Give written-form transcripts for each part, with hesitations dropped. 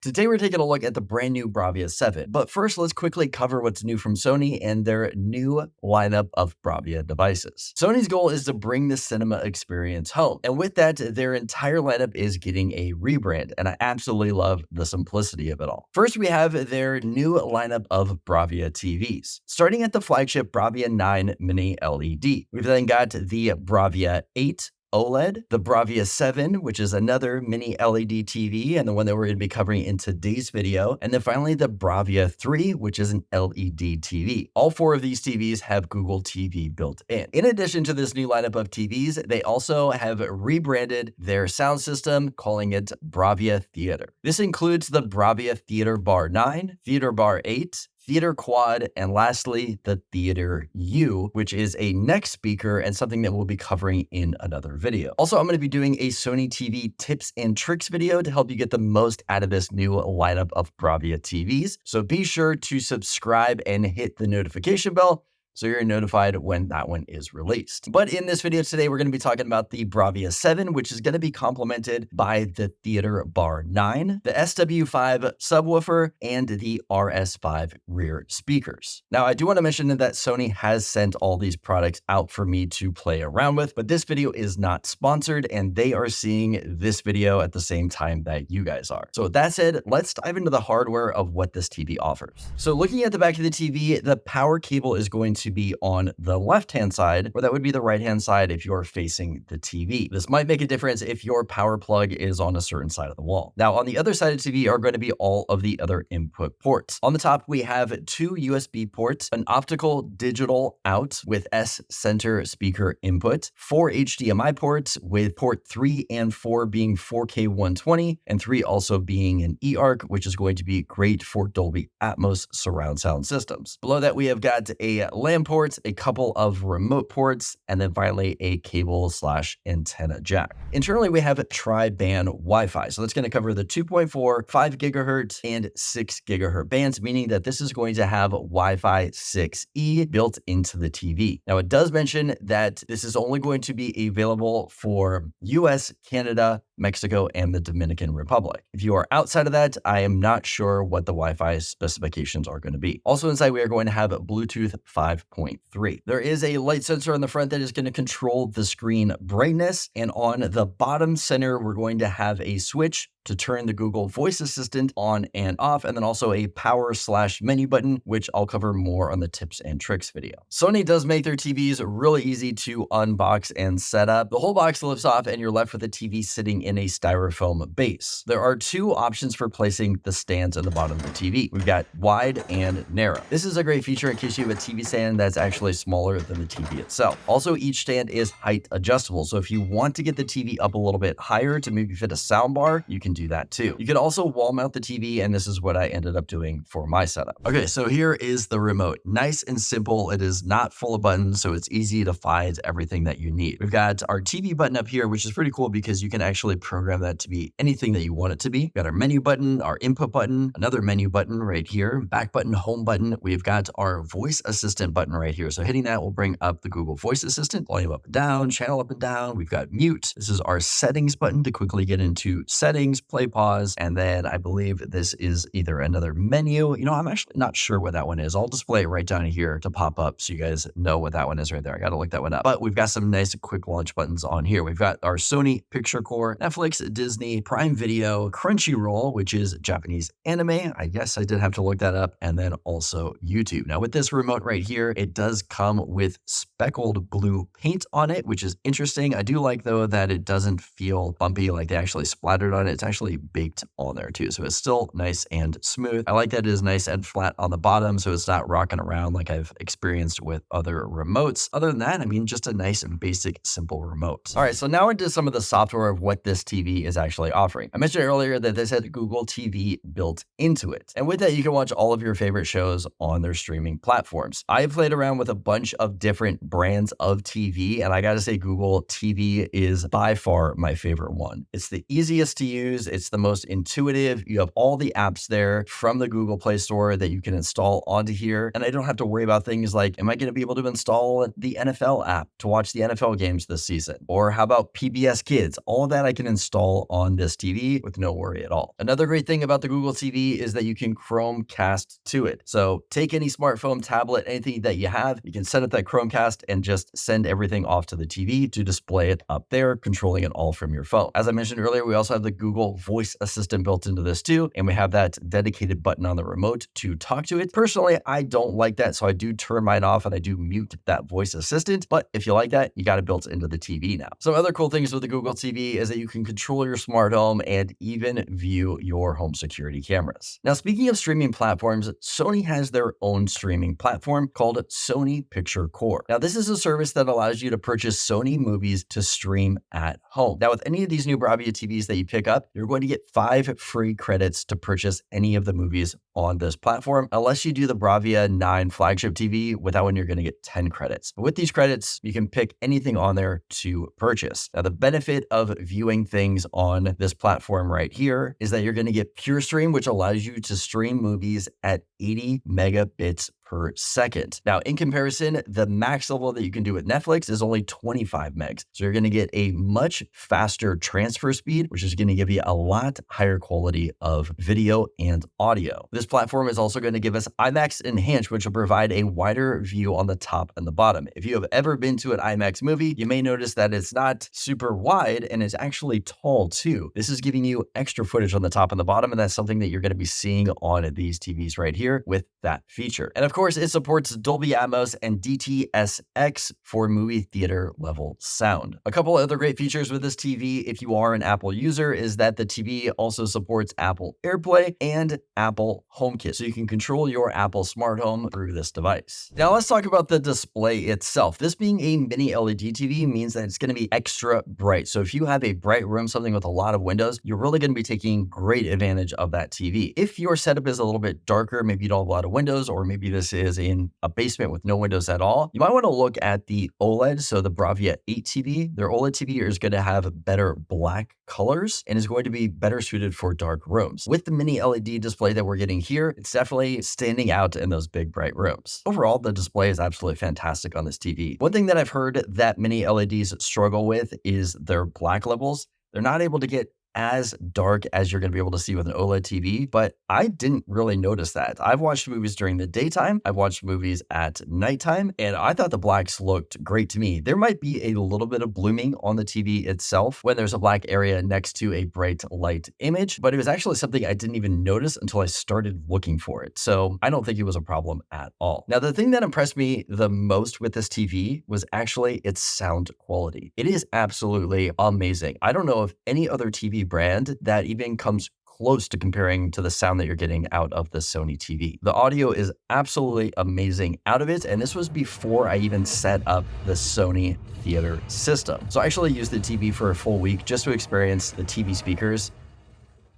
Today we're taking a look at the brand new Bravia 7, but first let's quickly cover what's new from Sony and their new lineup of Bravia devices. Sony's goal is to bring the cinema experience home, and with that, their entire lineup is getting a rebrand, and I absolutely love the simplicity of it all. First, we have their new lineup of Bravia TVs, starting at the flagship Bravia 9 Mini LED. We've then got the Bravia 8 OLED, the Bravia 7, which is another mini LED TV and the one that we're going to be covering in today's video. And then finally the Bravia 3, which is an LED TV. All four of these TVs have Google TV built in. In addition to this new lineup of TVs, they also have rebranded their sound system, calling it Bravia Theater. This includes the Bravia Theater Bar 9, Theater Bar 8, Theater Quad, and lastly, the Theater U, which is a neck speaker and something that we'll be covering in another video. Also, I'm going to be doing a Sony TV tips and tricks video to help you get the most out of this new lineup of Bravia TVs. So be sure to subscribe and hit the notification bell so you're notified when that one is released. But in this video today, we're going to be talking about the Bravia 7, which is going to be complemented by the Theater Bar 9, the SW5 subwoofer, and the RS5 rear speakers. Now, I do want to mention that Sony has sent all these products out for me to play around with, but this video is not sponsored, and they are seeing this video at the same time that you guys are. So with that said, let's dive into the hardware of what this TV offers. So looking at the back of the TV, the power cable is going to be on the left-hand side, or that would be the right-hand side if you're facing the TV. This might make a difference if your power plug is on a certain side of the wall. Now, on the other side of the TV are going to be all of the other input ports. On the top, we have two USB ports, an optical digital out with S center speaker input, four HDMI ports with port 3 and 4 being 4K 120, and 3 also being an eARC, which is going to be great for Dolby Atmos surround sound systems. Below that, we have got a LAN ports, a couple of remote ports, and then finally a cable/antenna jack. Internally, we have tri-band Wi-Fi. So that's going to cover the 2.4, 5 gigahertz, and 6 gigahertz bands, meaning that this is going to have Wi-Fi 6E built into the TV. Now, it does mention that this is only going to be available for US, Canada, Mexico, and the Dominican Republic. If you are outside of that, I am not sure what the Wi-Fi specifications are going to be. Also inside, we are going to have Bluetooth 5.3. There is a light sensor on the front that is going to control the screen brightness. And on the bottom center, we're going to have a switch to turn the Google Voice Assistant on and off, and then also a power/menu button, which I'll cover more on the tips and tricks video. Sony does make their TVs really easy to unbox and set up. The whole box lifts off and you're left with the TV sitting in a styrofoam base. There are two options for placing the stands at the bottom of the TV. We've got wide and narrow. This is a great feature in case you have a TV stand that's actually smaller than the TV itself. Also, each stand is height adjustable. So if you want to get the TV up a little bit higher to maybe fit a sound bar, you can do that too. You could also wall mount the TV, and this is what I ended up doing for my setup. Okay, so here is the remote. Nice and simple. It is not full of buttons, so it's easy to find everything that you need. We've got our TV button up here, which is pretty cool because you can actually program that to be anything that you want it to be. We've got our menu button, our input button, another menu button right here, back button, home button. We've got our voice assistant button right here. So hitting that will bring up the Google Voice Assistant, volume up and down, channel up and down. We've got mute. This is our settings button to quickly get into settings, play, pause, and then I believe this is either another menu. You know, I'm actually not sure what that one is. I'll display it right down here to pop up so you guys know what that one is right there. I got to look that one up. But we've got some nice quick launch buttons on here. We've got our Sony Picture Core, Netflix, Disney, Prime Video, Crunchyroll, which is Japanese anime. I guess I did have to look that up, and then also YouTube. Now with this remote right here, it does come with speckled blue paint on it, which is interesting. I do like though that it doesn't feel bumpy like they actually splattered on it. It's actually baked on there too. So it's still nice and smooth. I like that it is nice and flat on the bottom, so it's not rocking around like I've experienced with other remotes. Other than that, I mean, just a nice and basic, simple remote. All right, so now into some of the software of what this TV is actually offering. I mentioned earlier that this had Google TV built into it. And with that, you can watch all of your favorite shows on their streaming platforms. I played around with a bunch of different brands of TV, and I gotta say Google TV is by far my favorite one. It's the easiest to use. It's the most intuitive. You have all the apps there from the Google Play Store that you can install onto here. And I don't have to worry about things like, am I going to be able to install the NFL app to watch the NFL games this season? Or how about PBS Kids? All of that I can install on this TV with no worry at all. Another great thing about the Google TV is that you can Chromecast to it. So take any smartphone, tablet, anything that you have, you can set up that Chromecast and just send everything off to the TV to display it up there, controlling it all from your phone. As I mentioned earlier, we also have the Google Voice Assistant built into this too, and we have that dedicated button on the remote to talk to it. Personally, I don't like that, so I do turn mine off and I do mute that voice assistant, but if you like that, you got it built into the TV now. Some other cool things with the Google TV is that you can control your smart home and even view your home security cameras. Now, speaking of streaming platforms, Sony has their own streaming platform called Sony Picture Core. Now, this is a service that allows you to purchase Sony movies to stream at home. Now, with any of these new Bravia TVs that you pick up, you're going to get 5 free credits to purchase any of the movies on this platform. Unless you do the Bravia 9 flagship TV, with that one, you're going to get 10 credits. But with these credits, you can pick anything on there to purchase. Now, the benefit of viewing things on this platform right here is that you're going to get Pure Stream, which allows you to stream movies at 80 megabits per second. Now, in comparison, the max level that you can do with Netflix is only 25 megs. So you're going to get a much faster transfer speed, which is going to give you a lot higher quality of video and audio. This platform is also going to give us IMAX Enhanced, which will provide a wider view on the top and the bottom. If you have ever been to an IMAX movie, you may notice that it's not super wide and it's actually tall too. This is giving you extra footage on the top and the bottom, and that's something that you're going to be seeing on these TVs right here with that feature. And of course, it supports Dolby Atmos and DTS:X for movie theater level sound. A couple other great features with this TV, if you are an Apple user, is that the TV also supports Apple AirPlay and Apple HomeKit, so you can control your Apple smart home through this device. Now let's talk about the display itself. This being a mini LED TV means that it's going to be extra bright. So if you have a bright room, something with a lot of windows, you're really going to be taking great advantage of that TV. If your setup is a little bit darker, maybe you don't have a lot of windows, or maybe this is in a basement with no windows at all, you might want to look at the OLED. So the Bravia 8 TV, their OLED TV is going to have better black colors and is going to be better suited for dark rooms. With the mini LED display that we're getting here, it's definitely standing out in those big bright rooms. Overall, the display is absolutely fantastic on this TV. One thing that I've heard that mini LEDs struggle with is their black levels. They're not able to get as dark as you're going to be able to see with an OLED TV, but I didn't really notice that. I've watched movies during the daytime, I've watched movies at nighttime, and I thought the blacks looked great to me. There might be a little bit of blooming on the TV itself when there's a black area next to a bright light image, but it was actually something I didn't even notice until I started looking for it. So I don't think it was a problem at all. Now, the thing that impressed me the most with this TV was actually its sound quality. It is absolutely amazing. I don't know of any other TV brand that even comes close to comparing to the sound that you're getting out of the Sony TV. The audio is absolutely amazing out of it, and this was before I even set up the Sony theater system. So I actually used the TV for a full week just to experience the TV speakers.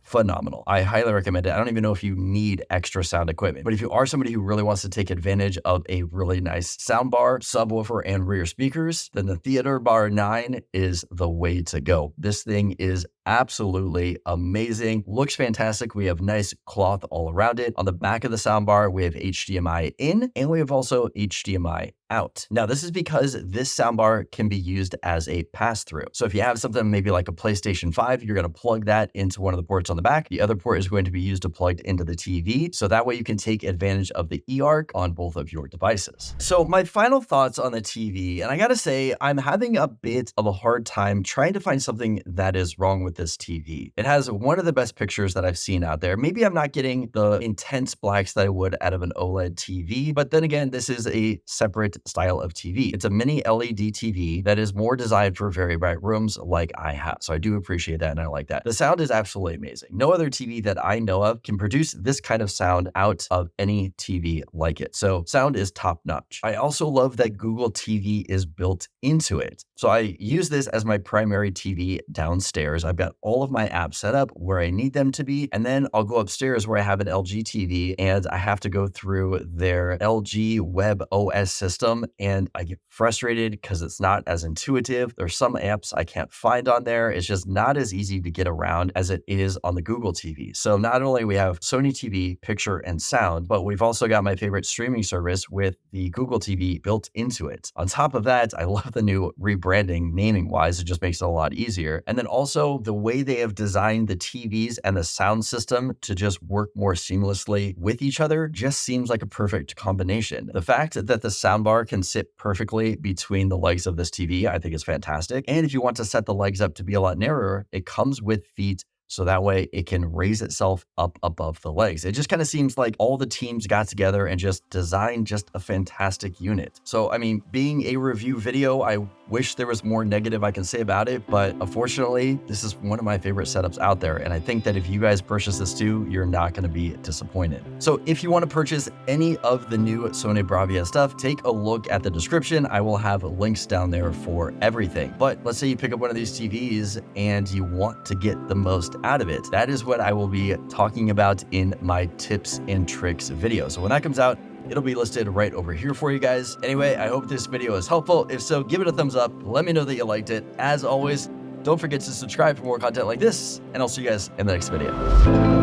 Phenomenal. I highly recommend it. I don't even know if you need extra sound equipment, but if you are somebody who really wants to take advantage of a really nice soundbar, subwoofer, and rear speakers, then the Theater Bar 9 is the way to go. This thing is absolutely amazing. Looks fantastic. We have nice cloth all around it. On the back of the soundbar, we have HDMI in, and we have also HDMI out. Now, this is because this soundbar can be used as a pass-through. So if you have something maybe like a PlayStation 5, you're going to plug that into one of the ports on the back. The other port is going to be used to plug into the TV. So that way you can take advantage of the eARC on both of your devices. So my final thoughts on the TV, and I got to say, I'm having a bit of a hard time trying to find something that is wrong with this TV. It has one of the best pictures that I've seen out there. Maybe I'm not getting the intense blacks that I would out of an OLED TV, but then again, this is a separate style of TV. It's a mini LED TV that is more designed for very bright rooms like I have. So I do appreciate that and I like that. The sound is absolutely amazing. No other TV that I know of can produce this kind of sound out of any TV like it. So sound is top notch. I also love that Google TV is built into it. So I use this as my primary TV downstairs. I've got all of my apps set up where I need them to be. And then I'll go upstairs where I have an LG TV and I have to go through their LG Web OS system. And I get frustrated because it's not as intuitive. There's some apps I can't find on there. It's just not as easy to get around as it is on the Google TV. So not only we have Sony TV, picture and sound, but we've also got my favorite streaming service with the Google TV built into it. On top of that, I love the new rebranding naming wise. It just makes it a lot easier. And then also the the way they have designed the TVs and the sound system to just work more seamlessly with each other just seems like a perfect combination. The fact that the soundbar can sit perfectly between the legs of this TV, I think is fantastic. And if you want to set the legs up to be a lot narrower, it comes with feet, so that way it can raise itself up above the legs. It just kind of seems like all the teams got together and just designed just a fantastic unit. So, I mean, being a review video, I wish there was more negative I can say about it, but unfortunately, this is one of my favorite setups out there. And I think that if you guys purchase this too, you're not going to be disappointed. So if you want to purchase any of the new Sony Bravia stuff, take a look at the description. I will have links down there for everything. But let's say you pick up one of these TVs and you want to get the most out of it. That is what I will be talking about in my tips and tricks video. So when that comes out, it'll be listed right over here for you guys. Anyway, I hope this video is helpful. If so, give it a thumbs up. Let me know that you liked it. As always, don't forget to subscribe for more content like this, and I'll see you guys in the next video.